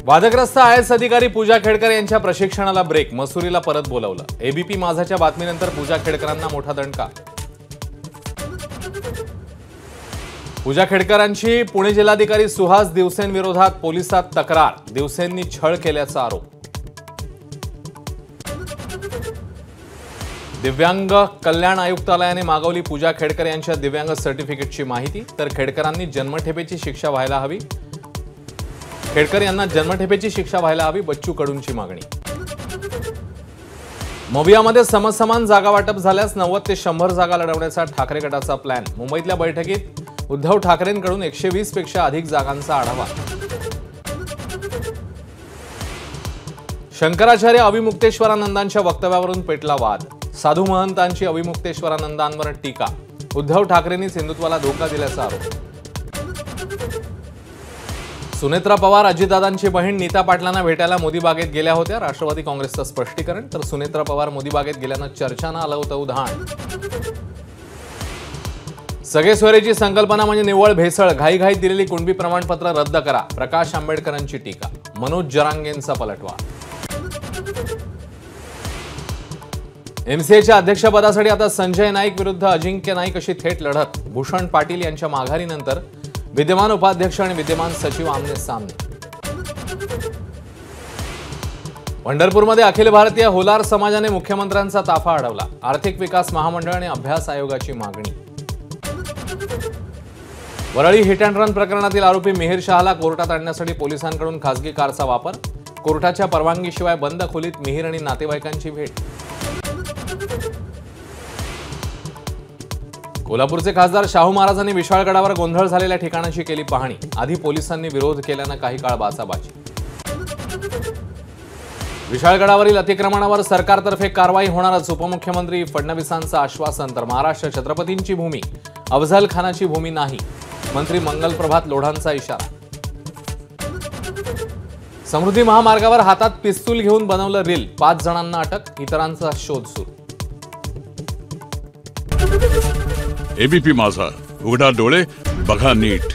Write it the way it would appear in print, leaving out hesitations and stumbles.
वादग्रस्त आयएस अधिकारी पूजा खेडकर यांच्या प्रशिक्षणाला ब्रेक, मसुरीला परत बोलावलं। एबीपी माझाच्या बातमीनंतर पूजा खेडकरांना मोठा दणका। पूजा खेडकरांची पुणे जिल्हाधिकारी सुहास दिवसेंविरोधात पोलिसात तक्रार, दिवसेंनी छळ केल्याचा आरोप। दिव्यांग कल्याण आयुक्तालयाने मागवली पूजा खेडकर यांच्या दिव्यांग सर्टिफिकेटची माहिती, तर खेडकरांनी जन्मठेपेची शिक्षा व्हायला हवी। खेडकर यांना जन्मठेपेची शिक्षा व्हायला हवी, बच्चू कडूंची मागणी। मोबियामध्ये समसमान जागा वाटप झाल्यास 90 ते 100 जागा लढवण्याचा ठाकरे गटाचा प्लॅन। मुंबईतल्या बैठकीत उद्धव ठाकरेंकडून 120 पेक्षा अधिक जागांचा आढावा। शंकराचार्य अविमुक्तेश्वरानंदांच्या वक्तव्यावरून पेटला वाद, साधू महंतांची अविमुक्तेश्वरानंदांवर टीका। उद्धव ठाकरेंनी हिंदुत्वाला धोका दिल्याचा आरोप। सुनेत्रा पवार अजितदादांची बहीण नीता पाटलांना भेटायला मोदी बागेत गेल्या होत्या, राष्ट्रवादी काँग्रेसचं स्पष्टीकरण। तर सुनेत्रा पवार मोदी बागेत गेल्यानं चर्चांना आलं होतं उधाण। सगळे सोयरेची संकल्पना म्हणजे निव्वळ भेसळ, घाईघाईत दिलेली कुणबी प्रमाणपत्र रद्द करा, प्रकाश आंबेडकरांची टीका। मनोज जरांगेंचा पलटवार। एमसीएच्या अध्यक्षपदासाठी आता संजय नाईक विरुद्ध अजिंक्य नाईक अशी थेट लढत। भूषण पाटील यांच्या माघारीनंतर विद्यमान उपाध्यक्ष आणि विद्यमान सचिव आमने सामने। पंढरपूरमध्ये अखिल भारतीय होलार समाजाने मुख्यमंत्र्यांचा ताफा अडवला, आर्थिक विकास महामंडळ आणि अभ्यास आयोगाची मागणी। वरळी हिट अँड रन प्रकरणातील आरोपी मिहिर शहाला कोर्टात आणण्यासाठी पोलिसांकडून खासगी कारचा वापर, कोर्टाच्या परवानगीशिवाय बंद खोलीत मिहिर आणि नातेवाईकांची भेट। कोल्हापूरचे खासदार शाहू महाराजांनी विशाळगडावर गोंधळ झालेल्या ठिकाणाची केली पाहणी, आधी पोलिसांनी विरोध केल्यानं काही काळ बाचाबाची। विशाळगडावरील अतिक्रमणावर सरकारतर्फे कारवाई होणारच, उपमुख्यमंत्री फडणवीसांचं आश्वासन। तर महाराष्ट्र छत्रपतींची भूमी, अफझल खानाची भूमी नाही, मंत्री मंगल प्रभात लोढांचा इशारा। समृद्धी महामार्गावर हातात पिस्तूल घेऊन बनवलं रील, 5 जणांना अटक, इतरांचा शोध सुरू। एबीपी माझा, उघडा डोळे बघा नीट।